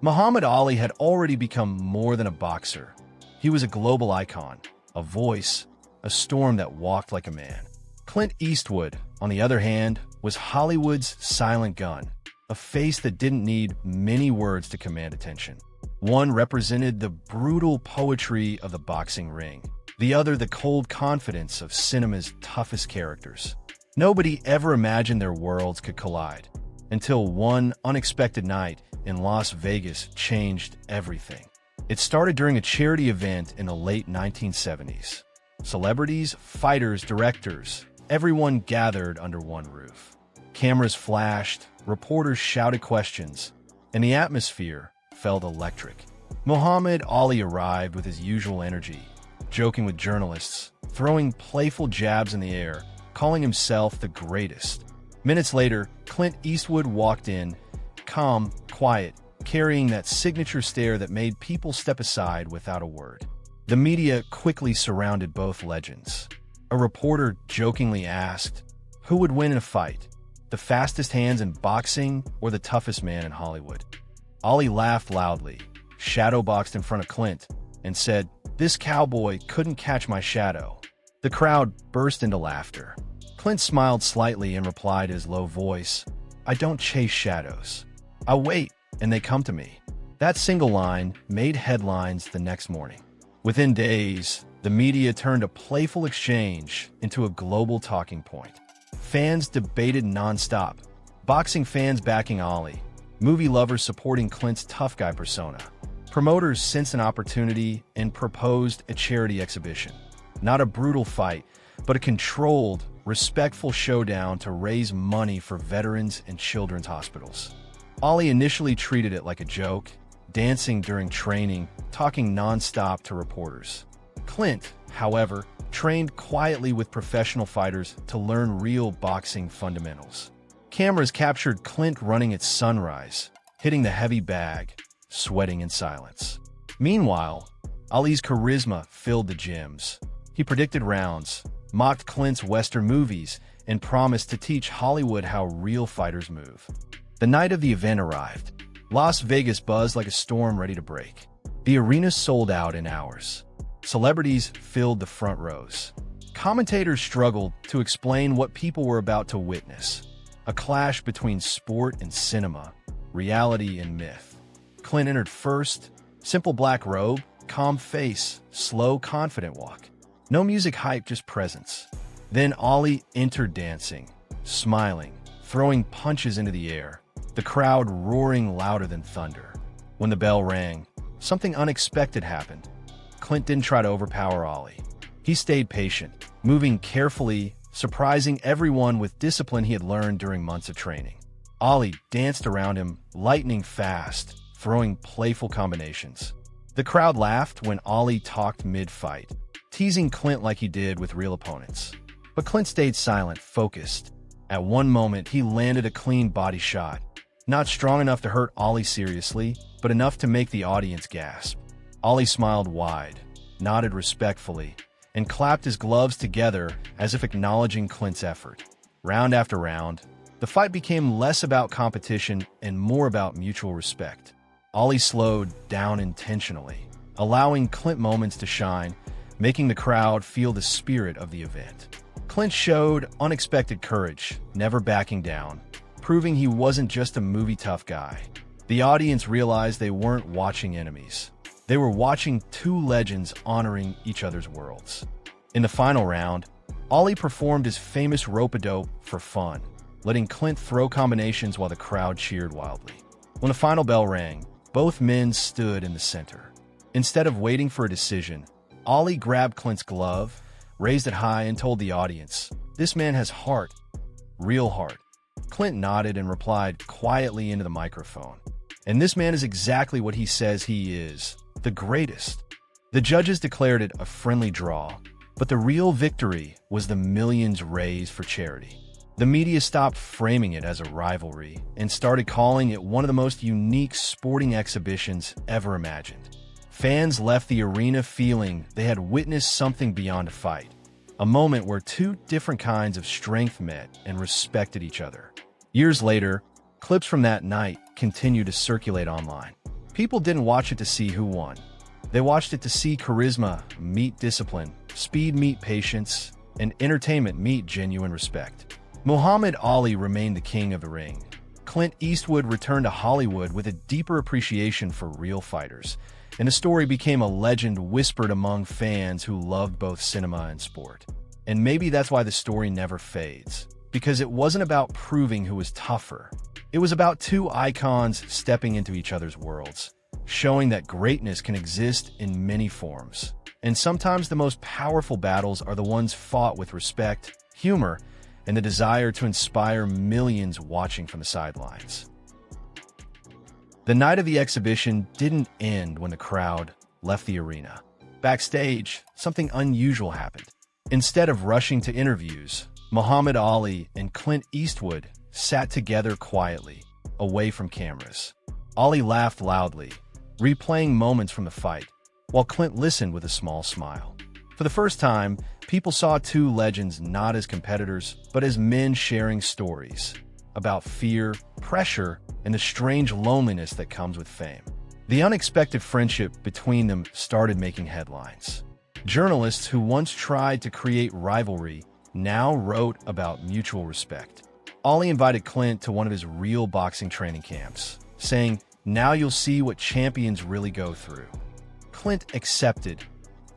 Muhammad Ali had already become more than a boxer. He was a global icon, a voice, a storm that walked like a man. Clint Eastwood, on the other hand, was Hollywood's silent gun, a face that didn't need many words to command attention. One represented the brutal poetry of the boxing ring, the other the cold confidence of cinema's toughest characters. Nobody ever imagined their worlds could collide, until one unexpected night in Las Vegas changed everything. It started during a charity event in the late 1970s. Celebrities, fighters, directors, everyone gathered under one roof. Cameras flashed, reporters shouted questions, and the atmosphere felt electric. Muhammad Ali arrived with his usual energy, joking with journalists, throwing playful jabs in the air, calling himself the greatest. Minutes later, Clint Eastwood walked in, calm, quiet, carrying that signature stare that made people step aside without a word. The media quickly surrounded both legends. A reporter jokingly asked, who would win in a fight, the fastest hands in boxing or the toughest man in Hollywood? Ali laughed loudly, shadowboxed in front of Clint, and said, "This cowboy couldn't catch my shadow." The crowd burst into laughter. Clint smiled slightly and replied in his low voice, "I don't chase shadows. I wait, and they come to me." That single line made headlines the next morning. Within days, the media turned a playful exchange into a global talking point. Fans debated nonstop, boxing fans backing Ali, movie lovers supporting Clint's tough guy persona. Promoters sensed an opportunity and proposed a charity exhibition. Not a brutal fight, but a controlled, respectful showdown to raise money for veterans and children's hospitals. Ali initially treated it like a joke, dancing during training, talking nonstop to reporters. Clint, however, trained quietly with professional fighters to learn real boxing fundamentals. Cameras captured Clint running at sunrise, hitting the heavy bag, sweating in silence. Meanwhile, Ali's charisma filled the gyms. He predicted rounds, mocked Clint's Western movies, and promised to teach Hollywood how real fighters move. The night of the event arrived. Las Vegas buzzed like a storm ready to break. The arena sold out in hours. Celebrities filled the front rows. Commentators struggled to explain what people were about to witness. A clash between sport and cinema, reality and myth. Clint entered first, simple black robe, calm face, slow, confident walk. No music hype, just presence. Then Ali entered dancing, smiling, throwing punches into the air, the crowd roaring louder than thunder. When the bell rang, something unexpected happened. Clint didn't try to overpower Ali. He stayed patient, moving carefully, surprising everyone with discipline he had learned during months of training. Ali danced around him, lightning fast, throwing playful combinations. The crowd laughed when Ali talked mid-fight, teasing Clint like he did with real opponents. But Clint stayed silent, focused. At one moment, he landed a clean body shot, not strong enough to hurt Ali seriously, but enough to make the audience gasp. Ali smiled wide, nodded respectfully, and clapped his gloves together as if acknowledging Clint's effort. Round after round, the fight became less about competition and more about mutual respect. Ali slowed down intentionally, allowing Clint moments to shine, making the crowd feel the spirit of the event. Clint showed unexpected courage, never backing down, proving he wasn't just a movie tough guy. The audience realized they weren't watching enemies. They were watching two legends honoring each other's worlds. In the final round, Ali performed his famous rope-a-dope for fun, letting Clint throw combinations while the crowd cheered wildly. When the final bell rang, both men stood in the center. Instead of waiting for a decision, Ali grabbed Clint's glove, raised it high, and told the audience, "This man has heart, real heart." Clint nodded and replied quietly into the microphone, "And this man is exactly what he says he is, the greatest." The judges declared it a friendly draw, but the real victory was the millions raised for charity. The media stopped framing it as a rivalry and started calling it one of the most unique sporting exhibitions ever imagined. Fans left the arena feeling they had witnessed something beyond a fight, a moment where two different kinds of strength met and respected each other. Years later, clips from that night continue to circulate online. People didn't watch it to see who won. They watched it to see charisma meet discipline, speed meet patience, and entertainment meet genuine respect. Muhammad Ali remained the king of the ring. Clint Eastwood returned to Hollywood with a deeper appreciation for real fighters, and the story became a legend whispered among fans who loved both cinema and sport. And maybe that's why the story never fades, because it wasn't about proving who was tougher. It was about two icons stepping into each other's worlds, showing that greatness can exist in many forms. And sometimes the most powerful battles are the ones fought with respect, humor, and the desire to inspire millions watching from the sidelines. The night of the exhibition didn't end when the crowd left the arena. Backstage, something unusual happened. Instead of rushing to interviews, Muhammad Ali and Clint Eastwood sat together quietly, away from cameras. Ali laughed loudly, replaying moments from the fight, while Clint listened with a small smile. For the first time, people saw two legends not as competitors, but as men sharing stories about fear, pressure, and the strange loneliness that comes with fame. The unexpected friendship between them started making headlines. Journalists who once tried to create rivalry now wrote about mutual respect. Ali invited Clint to one of his real boxing training camps, saying, "Now you'll see what champions really go through." Clint accepted,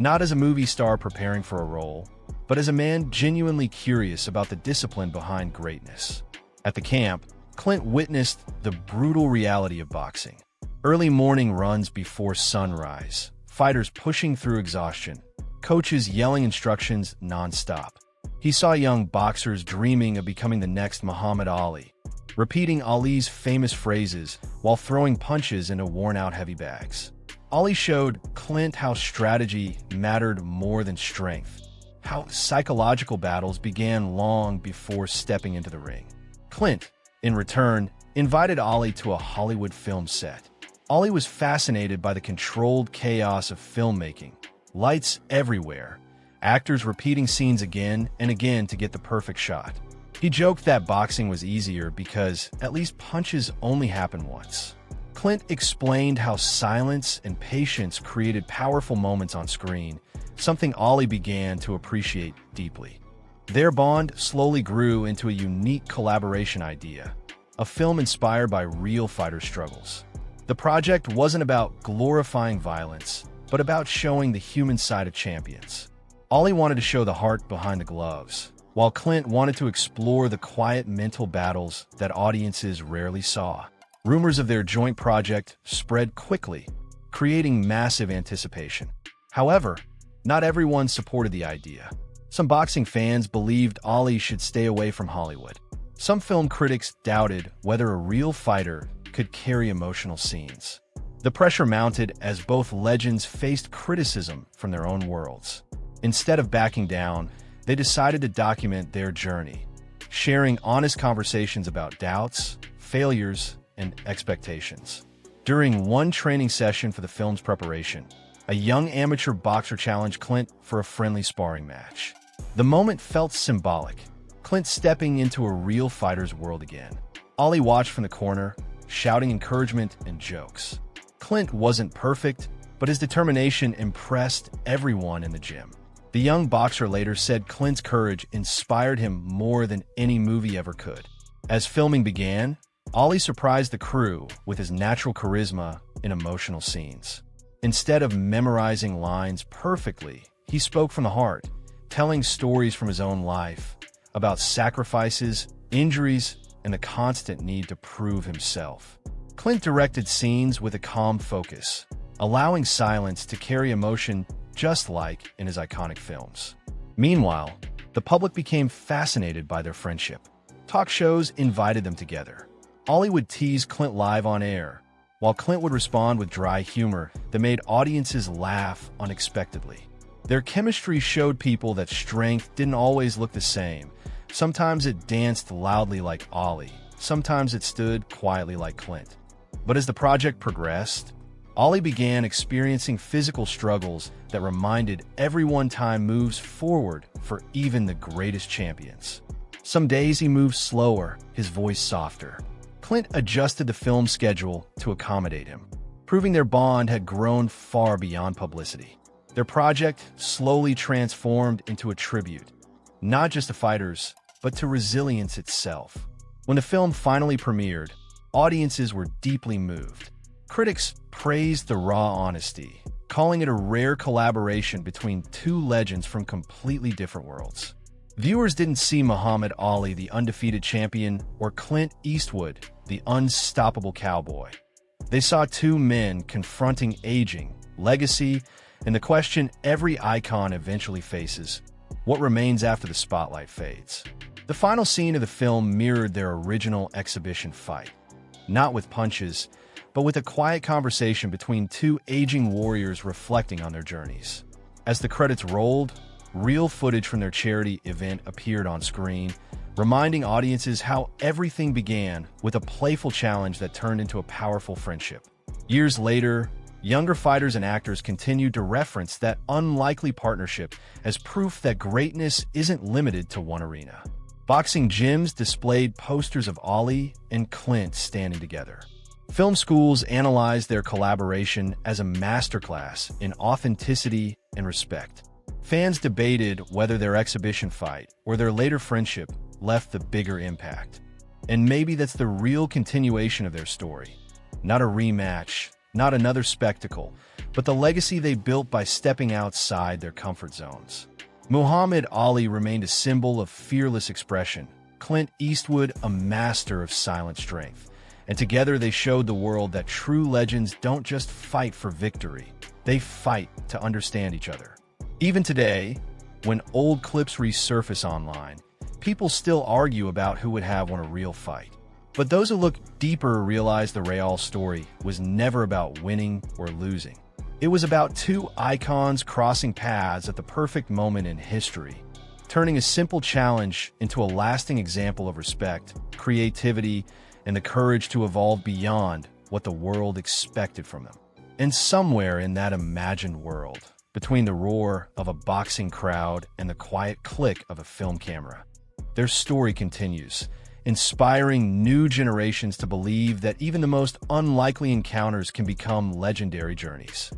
not as a movie star preparing for a role, but as a man genuinely curious about the discipline behind greatness. At the camp, Clint witnessed the brutal reality of boxing. Early morning runs before sunrise, fighters pushing through exhaustion, coaches yelling instructions non-stop. He saw young boxers dreaming of becoming the next Muhammad Ali, repeating Ali's famous phrases while throwing punches into worn-out heavy bags. Ali showed Clint how strategy mattered more than strength, how psychological battles began long before stepping into the ring. Clint, in return, invited Ali to a Hollywood film set. Ali was fascinated by the controlled chaos of filmmaking, lights everywhere, actors repeating scenes again and again to get the perfect shot. He joked that boxing was easier because at least punches only happen once. Clint explained how silence and patience created powerful moments on screen, something Ali began to appreciate deeply. Their bond slowly grew into a unique collaboration idea, a film inspired by real fighter struggles. The project wasn't about glorifying violence, but about showing the human side of champions. Ali wanted to show the heart behind the gloves, while Clint wanted to explore the quiet mental battles that audiences rarely saw. Rumors of their joint project spread quickly, creating massive anticipation. However, not everyone supported the idea. Some boxing fans believed Ali should stay away from Hollywood. Some film critics doubted whether a real fighter could carry emotional scenes. The pressure mounted as both legends faced criticism from their own worlds. Instead of backing down, they decided to document their journey, sharing honest conversations about doubts, failures, and expectations. During one training session for the film's preparation, a young amateur boxer challenged Clint for a friendly sparring match. The moment felt symbolic, Clint stepping into a real fighter's world again. Ali watched from the corner, shouting encouragement and jokes. Clint wasn't perfect, but his determination impressed everyone in the gym. The young boxer later said Clint's courage inspired him more than any movie ever could. As filming began, Ali surprised the crew with his natural charisma in emotional scenes. Instead of memorizing lines perfectly, he spoke from the heart, telling stories from his own life about sacrifices, injuries, and the constant need to prove himself. Clint directed scenes with a calm focus, allowing silence to carry emotion just like in his iconic films. Meanwhile, the public became fascinated by their friendship. Talk shows invited them together. Ali would tease Clint live on air, while Clint would respond with dry humor that made audiences laugh unexpectedly. Their chemistry showed people that strength didn't always look the same. Sometimes it danced loudly like Ali, sometimes it stood quietly like Clint. But as the project progressed, Ali began experiencing physical struggles that reminded everyone time moves forward for even the greatest champions. Some days he moved slower, his voice softer. Clint adjusted the film schedule to accommodate him, proving their bond had grown far beyond publicity. Their project slowly transformed into a tribute, not just to fighters, but to resilience itself. When the film finally premiered, audiences were deeply moved. Critics praised the raw honesty, calling it a rare collaboration between two legends from completely different worlds. Viewers didn't see Muhammad Ali, the undefeated champion, or Clint Eastwood, the unstoppable cowboy. They saw two men confronting aging, legacy, and the question every icon eventually faces: what remains after the spotlight fades? The final scene of the film mirrored their original exhibition fight, not with punches, but with a quiet conversation between two aging warriors reflecting on their journeys. As the credits rolled, real footage from their charity event appeared on screen, reminding audiences how everything began with a playful challenge that turned into a powerful friendship. Years later, younger fighters and actors continued to reference that unlikely partnership as proof that greatness isn't limited to one arena. Boxing gyms displayed posters of Ali and Clint standing together. Film schools analyzed their collaboration as a masterclass in authenticity and respect. Fans debated whether their exhibition fight or their later friendship left the bigger impact. And maybe that's the real continuation of their story. Not a rematch, not another spectacle, but the legacy they built by stepping outside their comfort zones. Muhammad Ali remained a symbol of fearless expression, Clint Eastwood a master of silent strength. And together they showed the world that true legends don't just fight for victory, they fight to understand each other. Even today, when old clips resurface online, people still argue about who would have won a real fight. But those who look deeper realize the real story was never about winning or losing. It was about two icons crossing paths at the perfect moment in history, turning a simple challenge into a lasting example of respect, creativity, and the courage to evolve beyond what the world expected from them. And somewhere in that imagined world, between the roar of a boxing crowd and the quiet click of a film camera, their story continues, inspiring new generations to believe that even the most unlikely encounters can become legendary journeys.